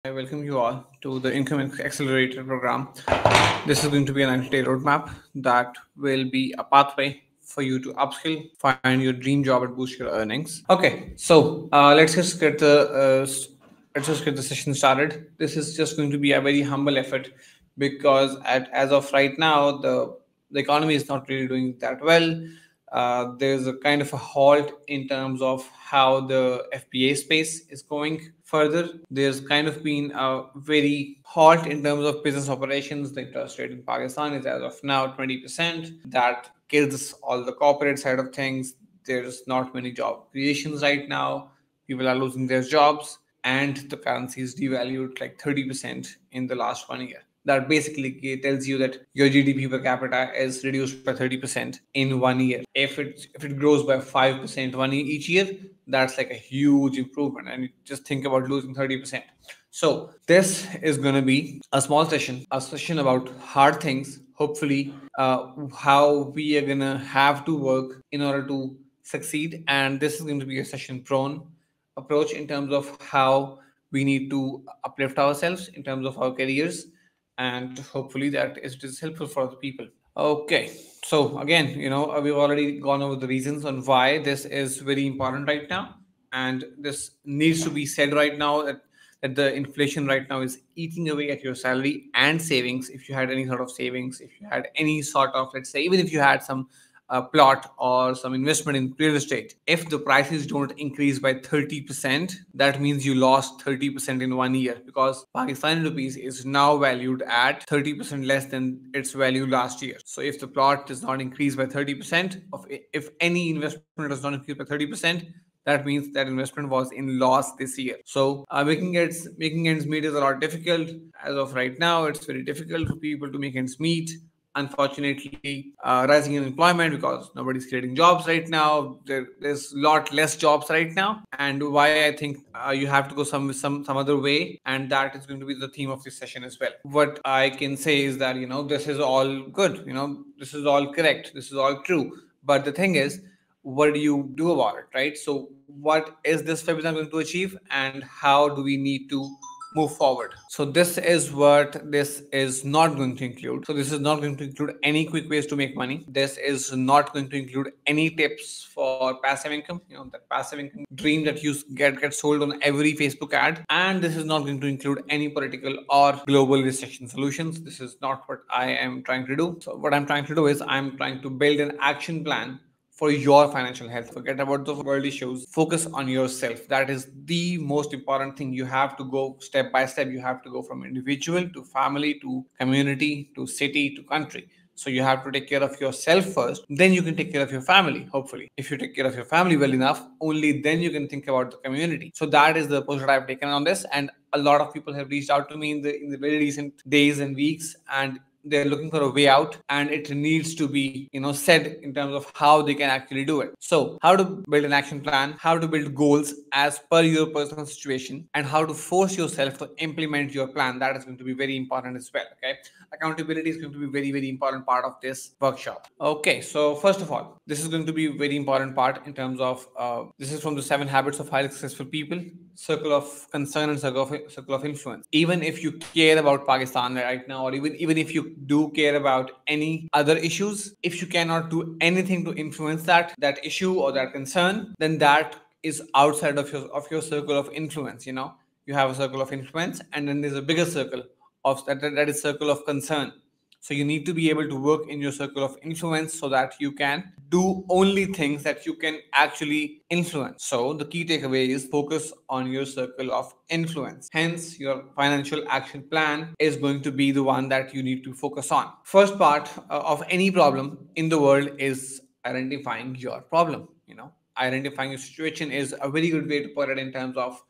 I welcome you all to the Income Accelerator program. This is going to be an 90-day roadmap that will be a pathway for you to upskill, find your dream job, and boost your earnings. Okay, so let's just get the session started. This is just going to be a very humble effort because as of right now, the economy is not really doing that well. There's a kind of a halt in terms of how the FBA space is going further. There's kind of been a very halt in terms of business operations. The interest rate in Pakistan is as of now 20%. That kills all the corporate side of things. There's not many job creations right now. People are losing their jobs, and the currency is devalued like 30% in the last 1 year. That basically tells you that your GDP per capita is reduced by 30% in 1 year. If it grows by 5% each year, that's like a huge improvement. And just think about losing 30%. So this is going to be a small session, a session about hard things. Hopefully, how we are gonna have to work in order to succeed. And this is going to be a session prone approach in terms of how we need to uplift ourselves in terms of our careers, and hopefully that it is helpful for other people. Okay, so again, we've already gone over the reasons on why this is very important right now, and this needs to be said right now that the inflation right now is eating away at your salary and savings. If you had any sort of savings, if you had any sort of, let's say, even if you had some plot or some investment in real estate, if the prices don't increase by 30%, that means you lost 30% in 1 year, because Pakistani rupees is now valued at 30% less than its value last year. So if the plot does not increase by 30%, if any investment does not increase by 30%, that means that investment was in loss this year. So making ends meet is a lot difficult. As of right now, it's very difficult for people to make ends meet. Unfortunately, rising unemployment because nobody's creating jobs right now. There's a lot less jobs right now, and why I think you have to go some other way, and that is going to be the theme of this session as well. What I can say is that this is all good. This is all correct. This is all true. But the thing is, what do you do about it, right? So what is this webinar going to achieve, and how do we need to move forward? So this is what this is not going to include. So this is not going to include any quick ways to make money. This is not going to include any tips for passive income, that passive income dream that you get sold on every Facebook ad. And this is not going to include any political or global recession solutions. This is not what I am trying to do. So what I'm trying to do is I'm trying to build an action plan for your financial health. Forget about the world issues. Focus on yourself. That is the most important thing. You have to go step by step. You have to go from individual to family to community to city to country. So you have to take care of yourself first, then you can take care of your family, hopefully. If you take care of your family well enough, only then you can think about the community. So that is the approach that I've taken on this. And a lot of people have reached out to me in the very recent days and weeks, and they're looking for a way out, and it needs to be said in terms of how they can actually do it. So how to build an action plan, how to build goals as per your personal situation, and how to force yourself to implement your plan. That is going to be very important as well. Okay, accountability is going to be very, very important part of this workshop. Okay, so first of all, this is going to be a very important part in terms of this is from the 7 habits of highly successful people, circle of concern and circle of influence. Even if you care about Pakistan right now, or even if you do care about any other issues, if you cannot do anything to influence that issue or that concern, then that is outside of your circle of influence. You have a circle of influence, and then there's a bigger circle of that is circle of concern. So you need to be able to work in your circle of influence so that you can do only things that you can actually influence. So the key takeaway is focus on your circle of influence. Hence, your financial action plan is going to be the one that you need to focus on. First part of any problem in the world is identifying your problem. Identifying your situation is a very good way to put it in terms of,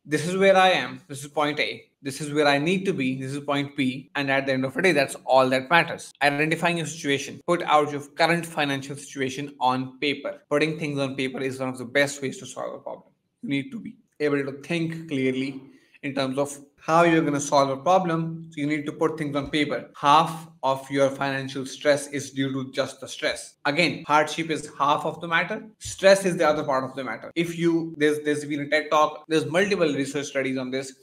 this is where I am. This is point A. This is where I need to be. This is point B. And at the end of the day, that's all that matters. Identifying your situation. Put out your current financial situation on paper. Putting things on paper is one of the best ways to solve a problem. You need to be able to think clearly in terms of how you're going to solve a problem. So you need to put things on paper. Half of your financial stress is due to just the stress. Again, hardship is half of the matter. Stress is the other part of the matter. There's been a TED talk, there's multiple research studies on this,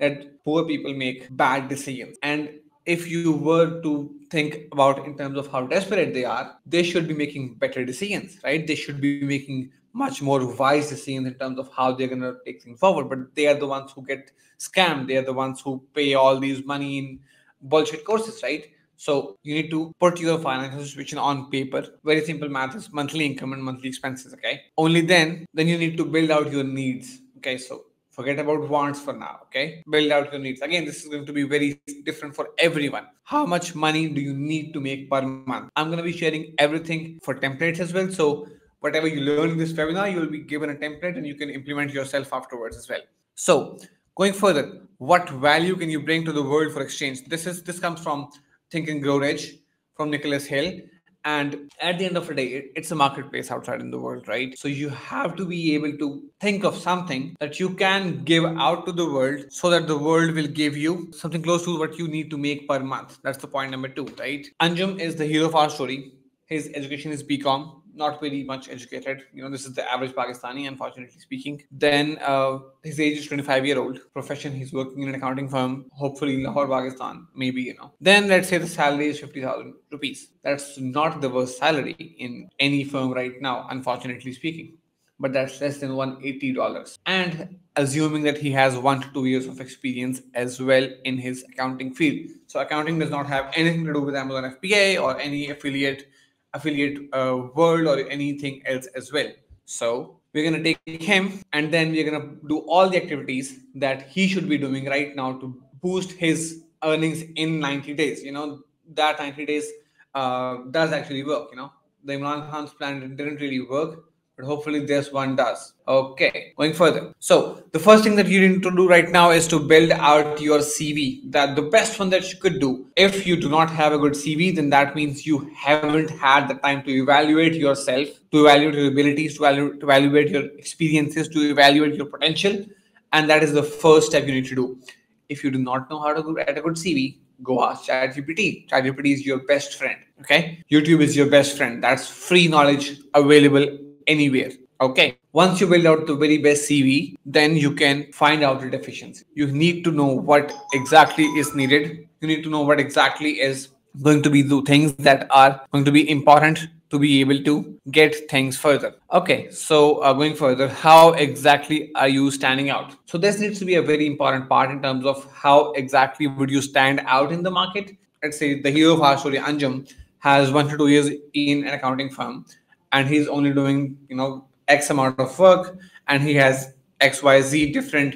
that poor people make bad decisions. And if you were to think about in terms of how desperate they are, they should be making better decisions, right? They should be making much more wise decisions in terms of how they're going to take things forward. But they are the ones who get scammed. They are the ones who pay all these money in bullshit courses, right? So you need to put your financial situation on paper. Very simple math is monthly income and monthly expenses. Okay. Only then you need to build out your needs. Okay. So forget about wants for now. Okay. Build out your needs. Again, this is going to be very different for everyone. How much money do you need to make per month? I'm going to be sharing everything for templates as well. So whatever you learn in this webinar, you will be given a template and you can implement yourself afterwards as well. So going further, what value can you bring to the world for exchange? This comes from Think and Grow Rich from Nicholas Hill. And at the end of the day, it's a marketplace outside in the world, right? So you have to be able to think of something that you can give out to the world so that the world will give you something close to what you need to make per month. That's the point number 2, right? Anjum is the hero of our story. His education is BCom, not very much educated. This is the average Pakistani, unfortunately speaking. Then his age is 25-year-old. Profession, he's working in an accounting firm, hopefully in Lahore, Pakistan, maybe. Then let's say the salary is 50,000 rupees. That's not the worst salary in any firm right now, unfortunately speaking. But that's less than $180. And assuming that he has 1 to 2 years of experience as well in his accounting field. So accounting does not have anything to do with Amazon FBA or any affiliate world or anything else as well. So we're going to take him and then we're going to do all the activities that he should be doing right now to boost his earnings in 90 days. That 90 days does actually work. The Imran Khan's plan didn't really work, but hopefully this one does. Okay, going further. So the first thing that you need to do right now is to build out your CV. That the best one that you could do. If you do not have a good CV, then that means you haven't had the time to evaluate yourself, to evaluate your abilities, to evaluate your experiences, to evaluate your potential. And that is the first step you need to do. If you do not know how to write a good CV, go ask ChatGPT. ChatGPT is your best friend. Okay. YouTube is your best friend. That's free knowledge available anywhere. Okay. Once you build out the very best CV, then you can find out the deficiency. You need to know what exactly is needed. You need to know what exactly is going to be the things that are going to be important to be able to get things further. Okay, so going further, how exactly are you standing out? So this needs to be a very important part in terms of how exactly would you stand out in the market. Let's say the hero of our story, Anjum, has 1 to 2 years in an accounting firm, and he's only doing X amount of work, and he has XYZ different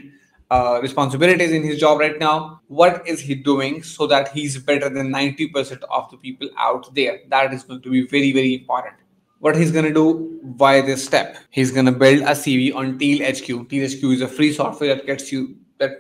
responsibilities in his job right now. What is he doing so that he's better than 90% of the people out there? That is going to be very, very important. What he's going to do by this step, he's going to build a CV on TealHQ. TealHQ is a free software that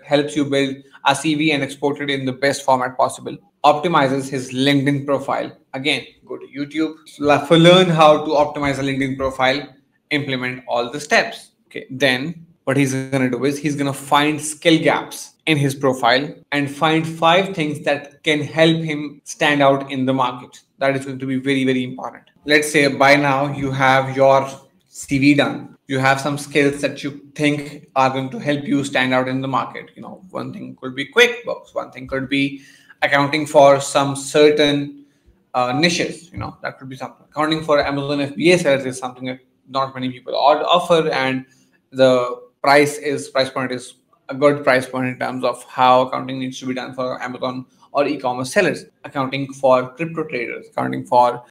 helps you build a CV and export it in the best format possible. Optimizes his LinkedIn profile. Again, go to YouTube, learn how to optimize a LinkedIn profile, implement all the steps. Okay, then what he's going to do is he's going to find skill gaps in his profile and find 5 things that can help him stand out in the market. That is going to be very, very important. Let's say by now you have your CV done. You have some skills that you think are going to help you stand out in the market. One thing could be QuickBooks. One thing could be accounting for some certain niches. That could be something. Accounting for Amazon FBA sellers is something that not many people offer, and the price point is a good price point in terms of how accounting needs to be done for Amazon or e-commerce sellers. Accounting for crypto traders, accounting for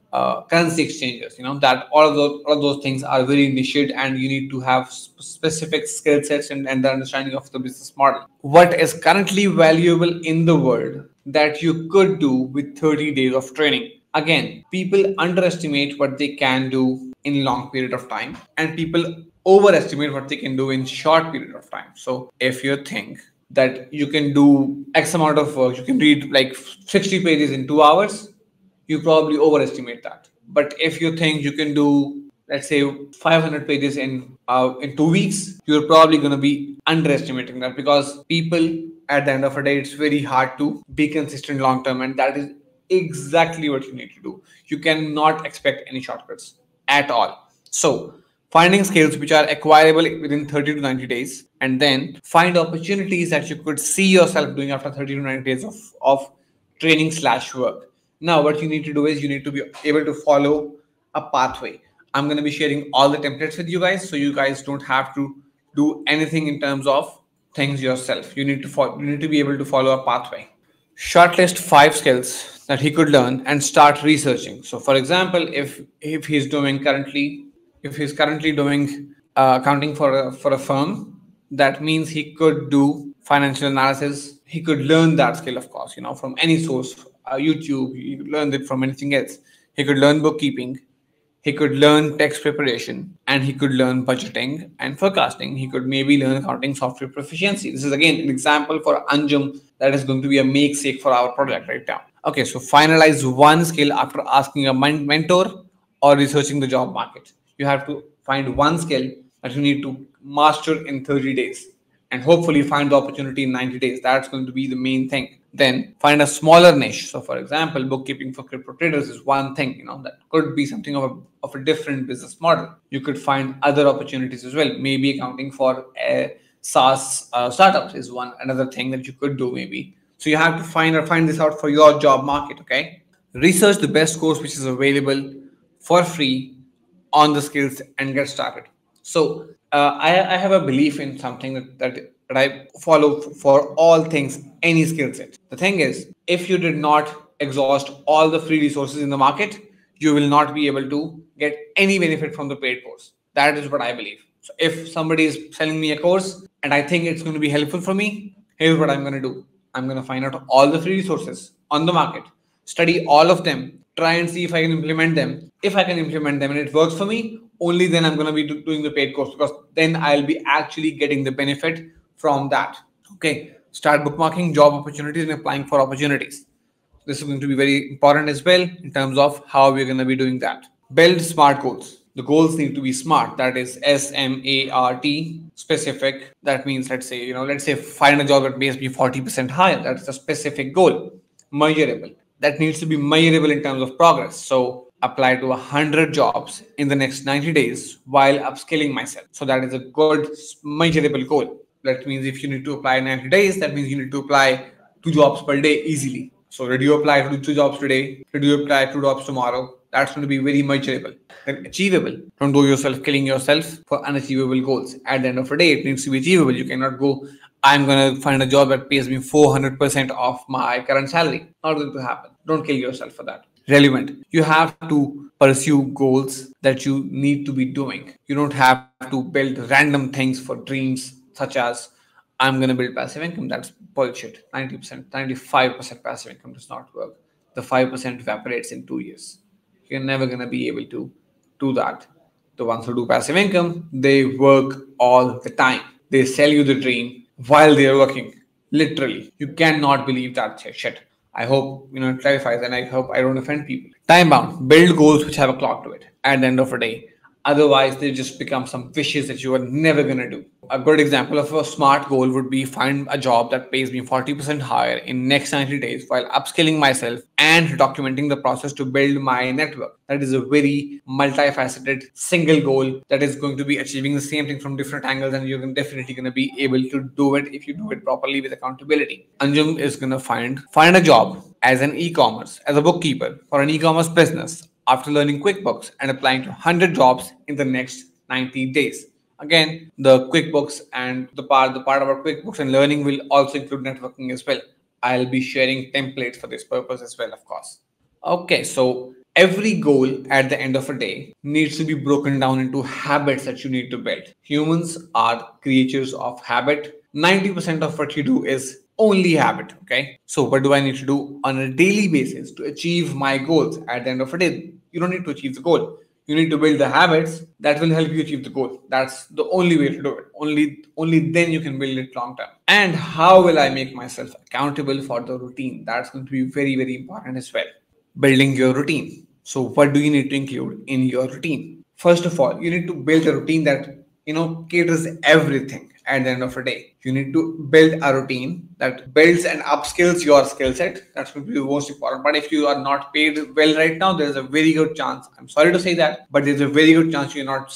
currency exchanges. That all of those things are very niched, and you need to have specific skill sets and the understanding of the business model. What is currently valuable in the world that you could do with 30 days of training? Again, people underestimate what they can do in long period of time, and people overestimate what they can do in short period of time. So if you think that you can do X amount of work, you can read like 60 pages in 2 hours, you probably overestimate that. But if you think you can do, let's say, 500 pages in 2 weeks, you're probably going to be underestimating that, because people at the end of the day, it's very hard to be consistent long term, and that is exactly what you need to do. You cannot expect any shortcuts at all. So finding skills which are acquirable within 30 to 90 days, and then find opportunities that you could see yourself doing after 30 to 90 days of training slash work. Now, what you need to do is you need to be able to follow a pathway. I'm going to be sharing all the templates with you guys, so you guys don't have to do anything in terms of things yourself. You need to be able to follow a pathway. Shortlist 5 skills that he could learn and start researching. So, for example, if he's currently doing accounting for a firm, that means he could do financial analysis. He could learn that skill, of course, from any source, YouTube. He could learn it from anything else. He could learn bookkeeping. He could learn text preparation, and he could learn budgeting and forecasting. He could maybe learn accounting software proficiency. This is again an example for Anjum that is going to be a make sake for our project right now. Okay, so finalize one skill after asking a mentor or researching the job market. You have to find one skill that you need to master in 30 days and hopefully find the opportunity in 90 days. That's going to be the main thing. Then find a smaller niche. So, for example, bookkeeping for crypto traders is one thing, that could be something of a different business model. You could find other opportunities as well. Maybe accounting for SaaS startups is another thing that you could do maybe. So you have to find this out for your job market. Okay. Research the best course which is available for free on the skills and get started. So I have a belief in something that I follow for all things, any skill set. The thing is, if you did not exhaust all the free resources in the market, you will not be able to get any benefit from the paid course. That is what I believe. So if somebody is selling me a course and I think it's going to be helpful for me, here's what I'm going to do. I'm going to find out all the free resources on the market, study all of them, try and see if I can implement them. If I can implement them and it works for me, only then I'm going to be doing the paid course, because then I'll be actually getting the benefit from that. Okay. Start bookmarking job opportunities and applying for opportunities. This is going to be very important as well in terms of how we're going to be doing that. Build smart goals. The goals need to be smart. That is SMART, specific. That means, let's say find a job that pays me 40% higher. That's a specific goal. Measurable. That needs to be measurable in terms of progress. So apply to 100 jobs in the next 90 days while upskilling myself. So that is a good measurable goal. That means if you need to apply 90 days, that means you need to apply 2 jobs per day easily. So did you apply to do 2 jobs today? Did you apply 2 jobs tomorrow? That's going to be very measurable and achievable. Don't do yourself killing yourself for unachievable goals. At the end of the day, it needs to be achievable. You cannot go, I'm going to find a job that pays me 400% of my current salary. Not going to happen. Don't kill yourself for that. Relevant. You have to pursue goals that you need to be doing. You don't have to build random things for dreams, such as I'm going to build passive income. That's bullshit. 90%, 95% passive income does not work. The 5% evaporates in 2 years. You're never going to be able to do that. The ones who do passive income, they work all the time. They sell you the dream while they're working. Literally. You cannot believe that shit. I hope it clarifies, and I hope I don't offend people. Time bound. Build goals which have a clock to it at the end of the day. Otherwise, they just become some wishes that you are never going to do. A good example of a smart goal would be find a job that pays me 40% higher in next 90 days while upskilling myself and documenting the process to build my network. That is a very multifaceted single goal that is going to be achieving the same thing from different angles, and you're definitely going to be able to do it if you do it properly with accountability. Anjum is going to find a job as an e-commerce, as a bookkeeper for an e-commerce business after learning QuickBooks and applying to 100 jobs in the next 90 days. Again, the QuickBooks and the part about QuickBooks and learning will also include networking as well. I'll be sharing templates for this purpose as well, of course. Okay, so every goal at the end of a day needs to be broken down into habits that you need to build. Humans are creatures of habit. 90% of what you do is only habit. Okay, so what do I need to do on a daily basis to achieve my goals at the end of the day? You don't need to achieve the goal. You need to build the habits that will help you achieve the goal. That's the only way to do it. Only then you can build it long term. And how will I make myself accountable for the routine? That's going to be very, very important as well. Building your routine. So what do you need to include in your routine? First of all, you need to build a routine that caters everything. At the end of the day, you need to build a routine that builds and upskills your skill set. That's going to be the most important. But if you are not paid well right now, there's a very good chance. I'm sorry to say that, but there's a very good chance you're not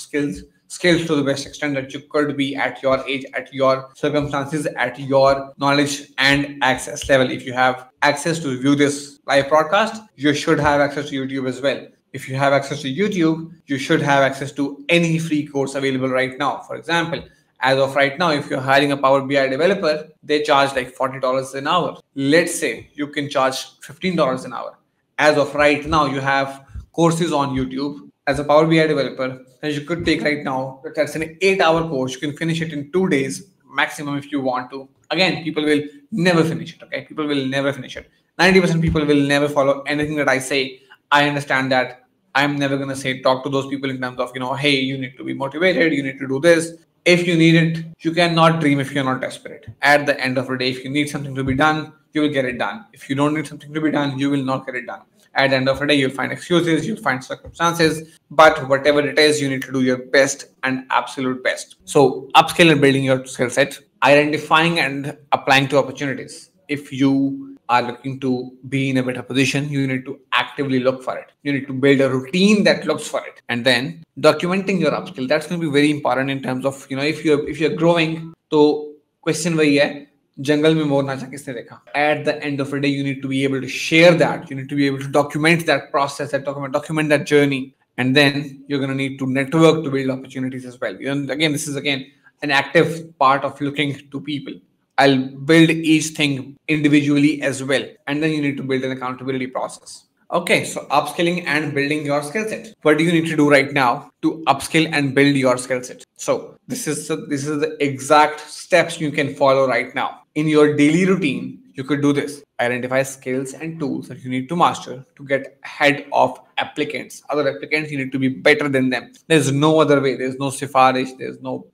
skills to the best extent that you could be at your age, at your circumstances, at your knowledge and access level. If you have access to view this live broadcast, you should have access to YouTube as well. If you have access to YouTube, you should have access to any free course available right now. For example, as of right now, if you're hiring a Power BI developer, they charge like $40 an hour. Let's say you can charge $15 an hour. As of right now, you have courses on YouTube as a Power BI developer that you could take right now. That's an 8-hour course. You can finish it in 2 days maximum if you want to. Again, people will never finish it. Okay, people will never finish it. 90% people will never follow anything that I say. I understand that. I'm never gonna say talk to those people in terms of, hey, you need to be motivated, you need to do this. If you need it, you cannot dream if you're not desperate. At the end of the day, if you need something to be done, you will get it done. If you don't need something to be done, you will not get it done. At the end of the day, you'll find excuses, you'll find circumstances, but whatever it is, you need to do your best and absolute best. So upskill and building your skill set, identifying and applying to opportunities. If you are looking to be in a better position, you need to actively look for it. You need to build a routine that looks for it, and then documenting your upskill. That's going to be very important in terms of if you're growing. So question वही है, जंगल में मोर नाचा किसने देखा? At the end of the day, you need to be able to share that. You need to be able to document that process, document that journey, and then you're going to need to network to build opportunities as well. Again, this is an active part of looking to people. I'll build each thing individually as well. And then you need to build an accountability process. Okay, so upskilling and building your skill set. What do you need to do right now to upskill and build your skill set? So this is the exact steps you can follow right now. In your daily routine, you could do this. Identify skills and tools that you need to master to get ahead of applicants. Other applicants, you need to be better than them. There's no other way. There's no sifarish.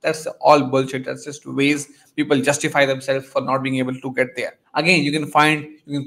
That's all bullshit. That's just ways people justify themselves for not being able to get there. Again, you can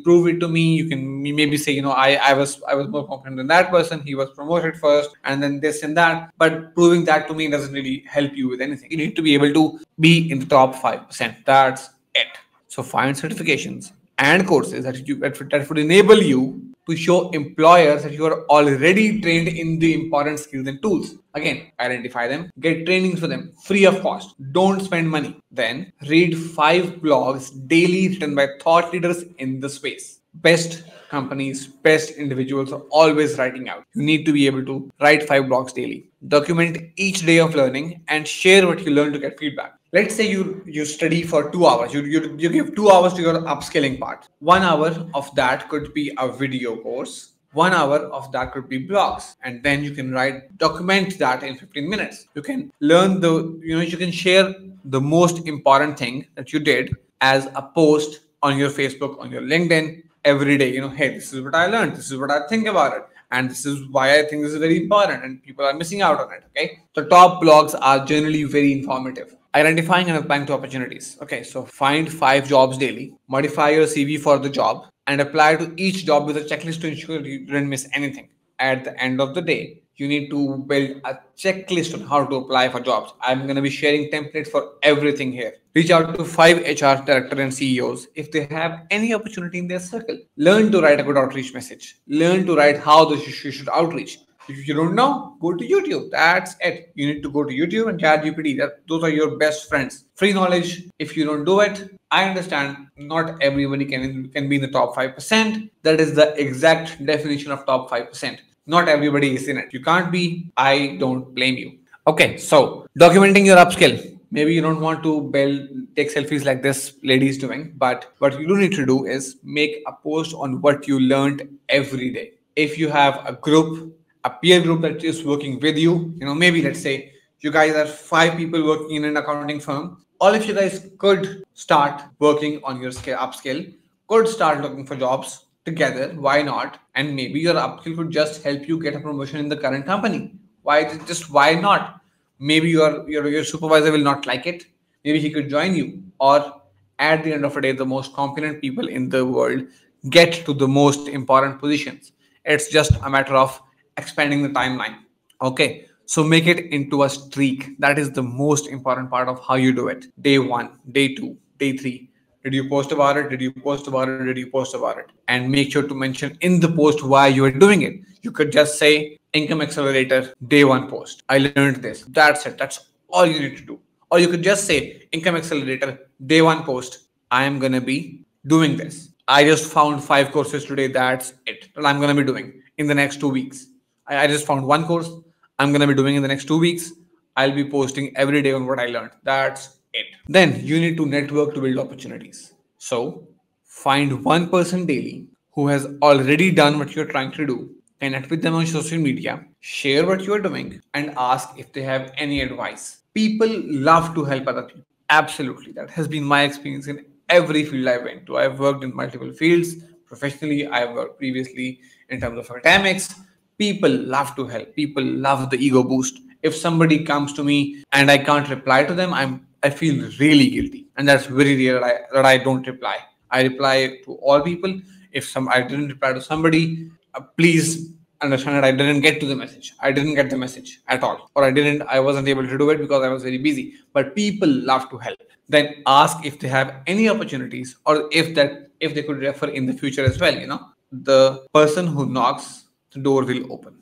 prove it to me. You can maybe say, I was more confident than that person. He was promoted first and then this and that. But proving that to me doesn't really help you with anything. You need to be able to be in the top 5%. That's it. So find certifications and courses that would enable you to show employers that you are already trained in the important skills and tools. Again, identify them, get trainings for them free of cost. Don't spend money. Then read 5 blogs daily written by thought leaders in the space. Best companies, best individuals are always writing out. You need to be able to write 5 blogs daily. Document each day of learning and share what you learn to get feedback. Let's say you study for 2 hours. You give 2 hours to your upskilling part. 1 hour of that could be a video course. 1 hour of that could be blogs. And then you can document that in 15 minutes. You can learn you can share the most important thing that you did as a post on your Facebook, on your LinkedIn every day. Hey, this is what I learned. This is what I think about it. And this is why I think this is very important and people are missing out on it. Okay. The top blogs are generally very informative. Identifying and applying to opportunities. Okay, so find 5 jobs daily, modify your CV for the job, and apply to each job with a checklist to ensure you don't miss anything. At the end of the day, you need to build a checklist on how to apply for jobs. I'm going to be sharing templates for everything here. Reach out to 5 HR directors and CEOs if they have any opportunity in their circle. Learn to write a good outreach message. Learn to write how you should outreach. If you don't know, go to YouTube. That's it. You need to go to YouTube and ChatGPT. Those are your best friends. Free knowledge. If you don't do it, I understand not everybody can be in the top 5%. That is the exact definition of top 5%. Not everybody is in it. You can't be. I don't blame you. Okay, so documenting your upskill. Maybe you don't want to take selfies like this lady's doing, but what you do need to do is make a post on what you learned every day. If you have a peer group that is working with you, maybe let's say you guys are 5 people working in an accounting firm. All of you guys could start working on your upskill, could start looking for jobs together. Why not? And maybe your upskill could just help you get a promotion in the current company. Why not? Maybe your supervisor will not like it. Maybe he could join you. Or at the end of the day, the most competent people in the world get to the most important positions. It's just a matter of expanding the timeline. Okay, so make it into a streak. That is the most important part of how you do it. Day 1, day 2, day 3. Did you post about it? Did you post about it? Did you post about it? And make sure to mention in the post why you are doing it. You could just say income accelerator day 1 post. I learned this. That's it. That's all you need to do. Or you could just say, Income Accelerator, day one post, I am going to be doing this. I just found 5 courses today. That's it. That I'm going to be doing in the next 2 weeks. I just found one course I'm going to be doing in the next 2 weeks. I'll be posting every day on what I learned. That's it. Then you need to network to build opportunities. So find one person daily who has already done what you're trying to do, connect with them on social media, share what you are doing, and ask if they have any advice. People love to help other people. Absolutely. That has been my experience in every field I went to. I've worked in multiple fields. Professionally, I've worked previously in terms of academics. People love to help. People love the ego boost. If somebody comes to me and I can't reply to them, I feel really guilty. And that's very rare that I don't reply. I reply to all people. If I didn't reply to somebody, please understand that I didn't get to the message. I didn't get the message at all. Or I wasn't able to do it because I was very busy. But people love to help. Then ask if they have any opportunities, or if they could refer in the future as well. The person who knocks, the door will open.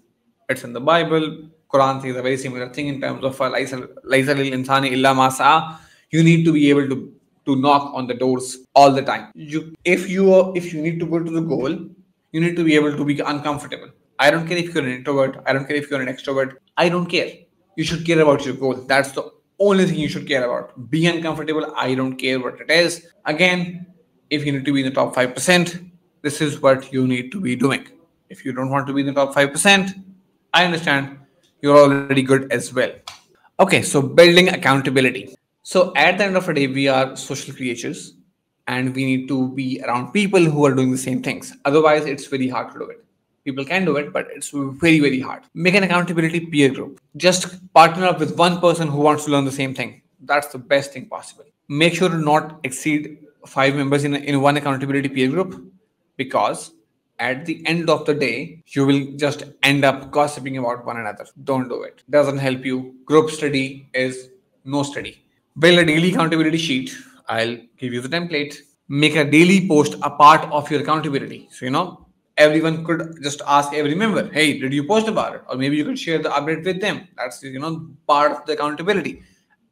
It's in the Bible. Quran says a very similar thing in terms of laisa lil insani illa ma sa'a. You need to be able to knock on the doors all the time. If you need to go to the goal, you need to be able to be uncomfortable. I don't care if you're an introvert. I don't care if you're an extrovert. I don't care. You should care about your goal. That's the only thing you should care about. Be uncomfortable. I don't care what it is. Again, if you need to be in the top 5%, this is what you need to be doing. If you don't want to be in the top 5%, I understand. You're already good as well. Okay, so building accountability. So at the end of the day, we are social creatures and we need to be around people who are doing the same things. Otherwise, it's very hard to do it. People can do it, but it's very, very hard. Make an accountability peer group. Just partner up with one person who wants to learn the same thing. That's the best thing possible. Make sure to not exceed 5 members in one accountability peer group, because at the end of the day, you will just end up gossiping about one another. Don't do it. Doesn't help you. Group study is no study. Build a daily accountability sheet. I'll give you the template. Make a daily post a part of your accountability. So, everyone could just ask every member, hey, did you post about it? Or maybe you could share the update with them. That's, part of the accountability.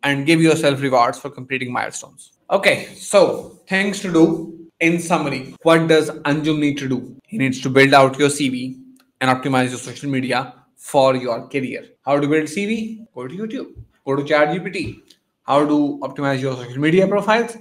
And give yourself rewards for completing milestones. Okay, so things to do. In summary, what does Anjum need to do? He needs to build out your CV and optimize your social media for your career. How to build CV? Go to YouTube. Go to ChatGPT. How to optimize your social media profiles?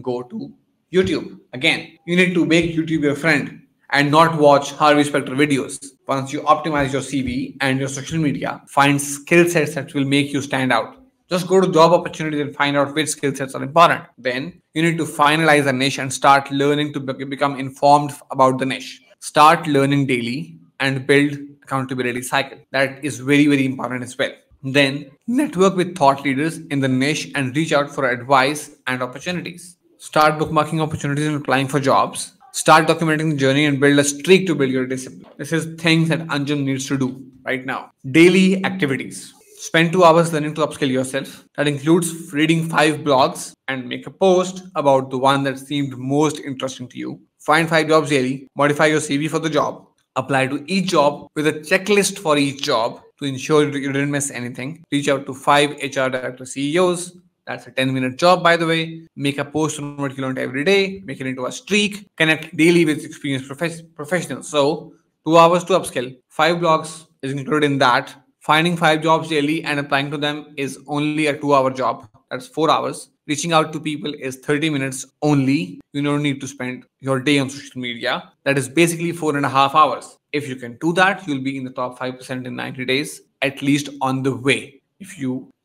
Go to YouTube. Again, you need to make YouTube your friend and not watch Harvey Specter videos. Once you optimize your CV and your social media, find skill sets that will make you stand out. Just go to job opportunities and find out which skill sets are important. Then you need to finalize a niche and start learning to become informed about the niche. Start learning daily and build accountability cycle. That is very, very important as well. Then network with thought leaders in the niche and reach out for advice and opportunities. Start bookmarking opportunities and applying for jobs. Start documenting the journey and build a streak to build your discipline. This is things that Anjum needs to do right now. Daily activities. Spend 2 hours learning to upskill yourself. That includes reading 5 blogs and make a post about the one that seemed most interesting to you. Find 5 jobs daily. Modify your CV for the job. Apply to each job with a checklist for each job to ensure you didn't miss anything. Reach out to 5 HR director CEOs. That's a 10-minute job, by the way. Make a post on what you learned every day. Make it into a streak. Connect daily with experienced professionals. So 2 hours to upskill. 5 blogs is included in that. Finding 5 jobs daily and applying to them is only a 2-hour job. That's 4 hours. Reaching out to people is 30 minutes only. You don't need to spend your day on social media. That is basically 4.5 hours. If you can do that, you'll be in the top 5% in 90 days, at least on the way.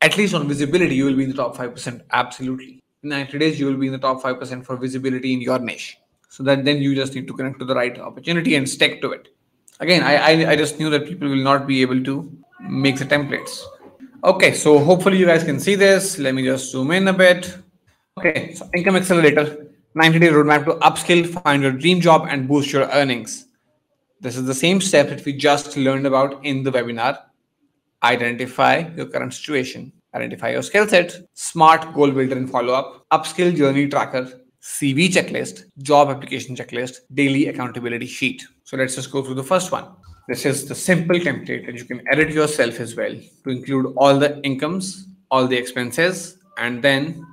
At least on visibility, you will be in the top 5%. Absolutely. In 90 days, you will be in the top 5% for visibility in your niche. So that then you just need to connect to the right opportunity and stick to it. Again, I just knew that people will not be able to make the templates. Okay, so hopefully you guys can see this. Let me just zoom in a bit. Okay, so Income Accelerator, 90-day roadmap to upskill, find your dream job and boost your earnings. This is the same step that we just learned about in the webinar. Identify your current situation, identify your skill set, smart goal builder and follow-up, upskill journey tracker, CV checklist, job application checklist, daily accountability sheet. So let's just go through the first one. This is the simple template that you can edit yourself as well to include all the incomes, all the expenses, and then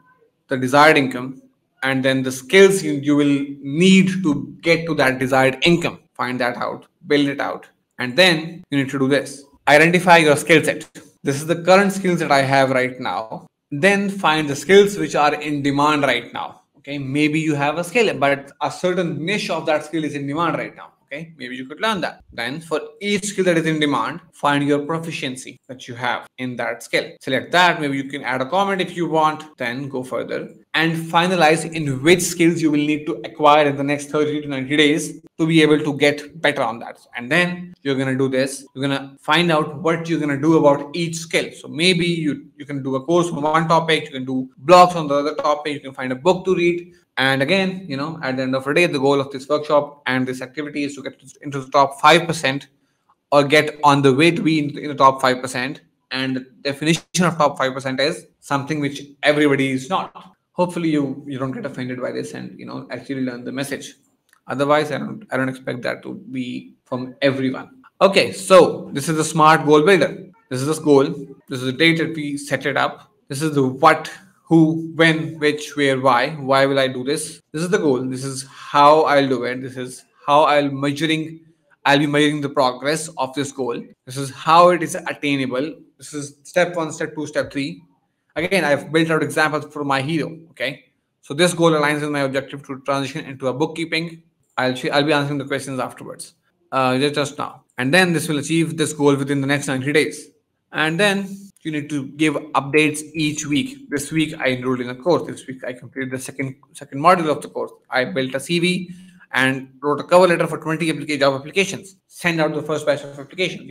the desired income, and then the skills you will need to get to that desired income. Find that out, build it out, and then you need to do this. Identify your skill set. This is the current skills that I have right now. Then find the skills which are in demand right now. Okay, maybe you have a skill, but a certain niche of that skill is in demand right now. Okay, maybe you could learn that. Then for each skill that is in demand, find your proficiency that you have in that skill. Select that. Maybe you can add a comment if you want, then go further and finalize in which skills you will need to acquire in the next 30 to 90 days to be able to get better on that. And then you're going to do this. You're going to find out what you're going to do about each skill. So maybe you can do a course on one topic, you can do blogs on the other topic, you can find a book to read. And again, at the end of the day, the goal of this workshop and this activity is to get into the top 5% or get on the way to be in the top 5%. And the definition of top 5% is something which everybody is not. Hopefully you don't get offended by this and actually learn the message. Otherwise, I don't expect that to be from everyone. Okay, so this is the smart goal builder. This is this goal. This is the date that we set it up. This is the what, who, when, which, where, why. Why will I do this? This is the goal. This is how I'll do it. This is how I'll be measuring the progress of this goal. This is how it is attainable. This is step 1, step 2, step 3. Again, I've built out examples for my hero. Okay, so this goal aligns with my objective to transition into a bookkeeping. I'll be answering the questions afterwards, just now. And then this will achieve this goal within the next 90 days. And then you need to give updates each week. This week I enrolled in a course. This week I completed the second module of the course. I built a CV and wrote a cover letter for 20 job applications. Send out the first batch of applications.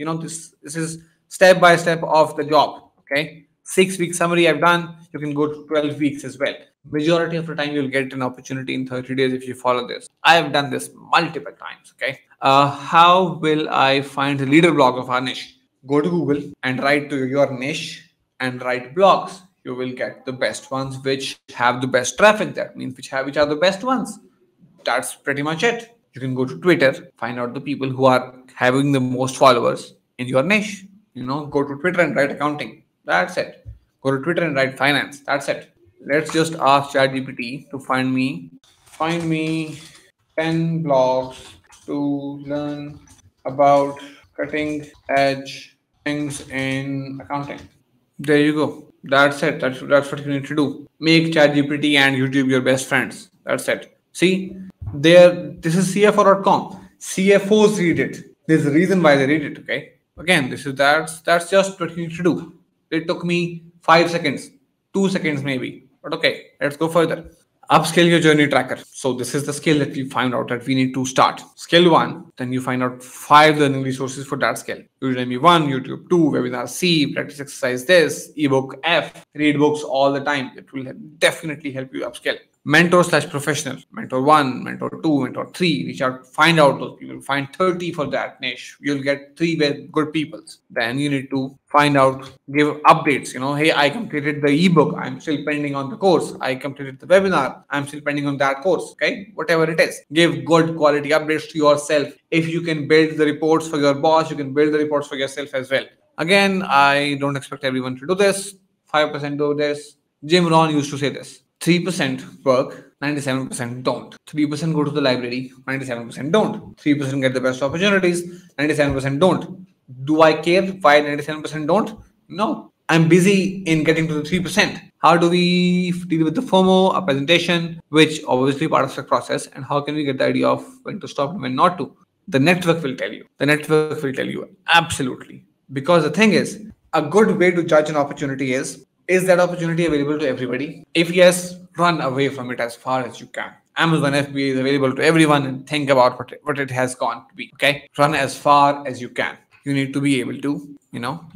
This is step by step of the job. Okay, 6-week summary I've done. You can go to 12 weeks as well. Majority of the time you'll get an opportunity in 30 days if you follow this. I have done this multiple times. Okay, how will I find the leader blog of our niche? Go to Google and write to your niche and write blogs. You will get the best ones which have the best traffic. That means which are the best ones. That's pretty much it. You can go to Twitter, find out the people who are having the most followers in your niche. Go to Twitter and write accounting. That's it. Go to Twitter and write finance. That's it. Let's just ask ChatGPT to find me 10 blogs to learn about cutting edge things in accounting. There you go. That's it. That's what you need to do. Make ChatGPT and YouTube your best friends. That's it. See, this is CFO.com. CFOs read it. There's a reason why they read it. Okay. Again, that's just what you need to do. It took me 5 seconds, 2 seconds maybe. But okay, let's go further. Upskill your journey tracker. So this is the skill that we find out that we need to start. Skill 1, then you find out 5 learning resources for that skill. Udemy 1, YouTube 2, Webinar C, practice exercise this, ebook F, read books all the time. It will definitely help you upskill. Mentor/professional. Mentor 1, mentor 2, mentor 3. Reach out, find out those people. Find 30 for that niche. You'll get 3 good people. Then you need to find out, give updates. Hey, I completed the ebook. I'm still pending on the course. I completed the webinar. I'm still pending on that course. Okay, whatever it is. Give good quality updates to yourself. If you can build the reports for your boss, you can build the reports for yourself as well. Again, I don't expect everyone to do this. 5% do this. Jim Rohn used to say this. 3% work, 97% don't. 3% go to the library, 97% don't. 3% get the best opportunities, 97% don't. Do I care why 97% don't? No. I'm busy in getting to the 3%. How do we deal with the FOMO, a presentation, which obviously part of the process, and how can we get the idea of when to stop and when not to? The network will tell you. The network will tell you. Absolutely. Because the thing is, a good way to judge an opportunity is that opportunity available to everybody? If yes, run away from it as far as you can. Amazon FBA is available to everyone, and think about what it has gone to be. Okay, run as far as you can. You need to be able to,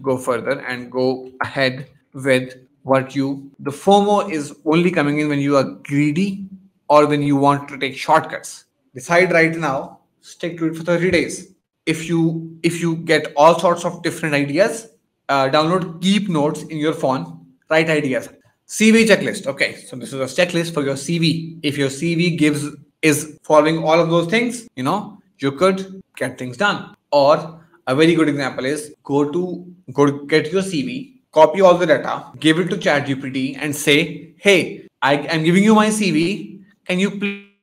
go further and go ahead with the FOMO is only coming in when you are greedy or when you want to take shortcuts. Decide right now, stick to it for 30 days. If you get all sorts of different ideas, download Keep Notes in your phone. Write ideas. CV checklist. Okay, so this is a checklist for your CV. If your CV is following all of those things, you could get things done. Or a very good example is go to get your CV copy all the data, give it to ChatGPT, and say, hey, I am giving you my CV. Can you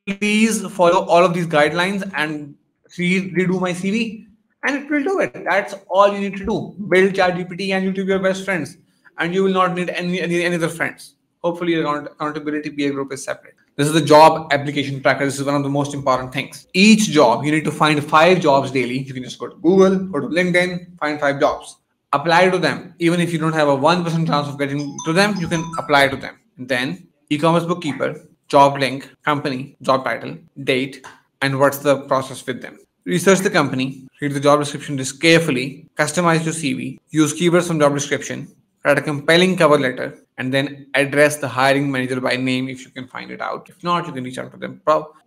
please follow all of these guidelines and redo my CV? And it will do it. That's all you need to do. Build ChatGPT and you'll be your best friends. And you will not need any other friends. Hopefully, your accountability peer group is separate. This is the job application tracker. This is one of the most important things. Each job, you need to find 5 jobs daily. You can just go to Google, go to LinkedIn, find 5 jobs. Apply to them. Even if you don't have a 1% chance of getting to them, you can apply to them. Then, e-commerce bookkeeper, job link, company, job title, date, and what's the process with them. Research the company, read the job description just carefully, customize your CV, use keywords from job description, write a compelling cover letter, and then address the hiring manager by name if you can find it out. If not, you can reach out to them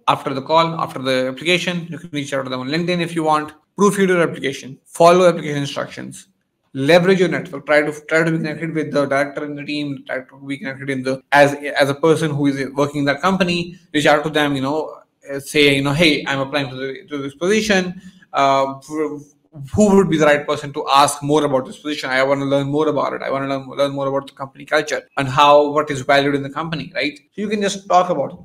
after the call, after the application. You can reach out to them on LinkedIn if you want. Proofread your application, follow application instructions, leverage your network. Try to be connected with the director in the team. Try to be connected in the as a person who is working in that company. Reach out to them. Say hey, I'm applying to this position. Who would be the right person to ask more about this position? I want to learn more about it. I want to learn more about the company culture and what is valued in the company, right? So you can just talk about it.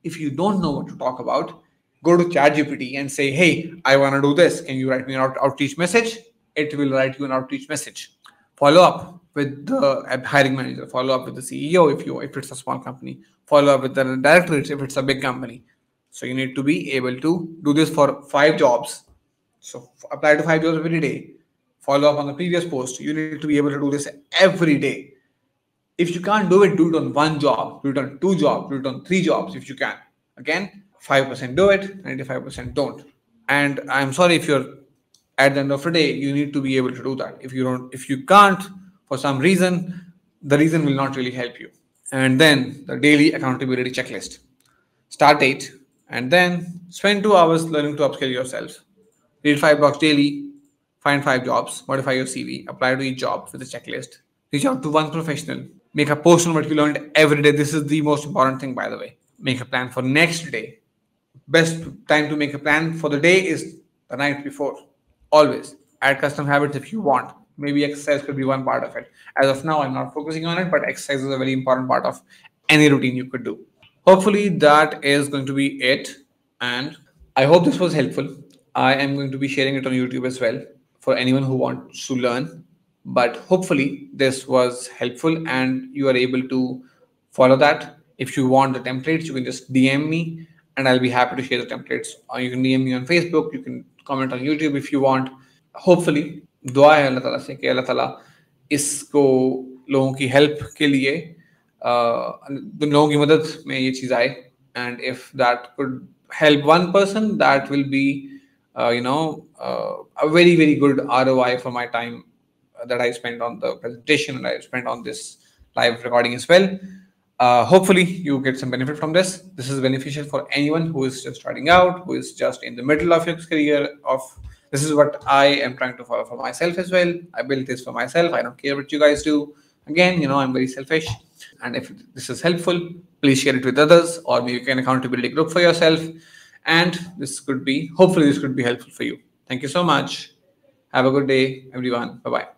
If you don't know what to talk about, go to ChatGPT and say, hey, I want to do this. Can you write me an outreach message? It will write you an outreach message. Follow up with the hiring manager. Follow up with the CEO if it's a small company. Follow up with the director if it's a big company. So you need to be able to do this for 5 jobs. So apply to 5 jobs every day. Follow up on the previous post. You need to be able to do this every day. If you can't do it on 1 job, do it on 2 jobs, do it on 3 jobs if you can. Again, 5% do it, 95% don't. And I'm sorry if you're at the end of the day, you need to be able to do that. If you can't, for some reason, the reason will not really help you. And then the daily accountability checklist. Start date, and then spend 2 hours learning to upskill yourself. Read 5 books daily, find 5 jobs, modify your CV, apply to each job with a checklist. Reach out to one professional. Make a post on what you learned every day. This is the most important thing, by the way. Make a plan for next day. Best time to make a plan for the day is the night before. Always. Add custom habits if you want. Maybe exercise could be one part of it. As of now, I'm not focusing on it, but exercise is a very important part of any routine you could do. Hopefully that is going to be it. And I hope this was helpful. I am going to be sharing it on YouTube as well for anyone who wants to learn. But hopefully this was helpful and you are able to follow that. If you want the templates, you can just DM me and I'll be happy to share the templates. Or you can DM me on Facebook. You can comment on YouTube if you want. Hopefully, दुआ है अल्लाह ताला से कि अल्लाह ताला इसको लोगों की help के लिए लोगों की मदद में ये चीज़ आए. And if that could help one person, that will be a very, very good ROI for my time that I spent on the presentation and I spent on this live recording as well. Hopefully you get some benefit from this. This is beneficial for anyone who is just starting out, who is just in the middle of your career. This is what I am trying to follow for myself as well. I built this for myself. I don't care what you guys do. Again, I'm very selfish. And if this is helpful, please share it with others or maybe you can accountability group for yourself. And hopefully this could be helpful for you. Thank you so much. Have a good day, everyone. Bye-bye.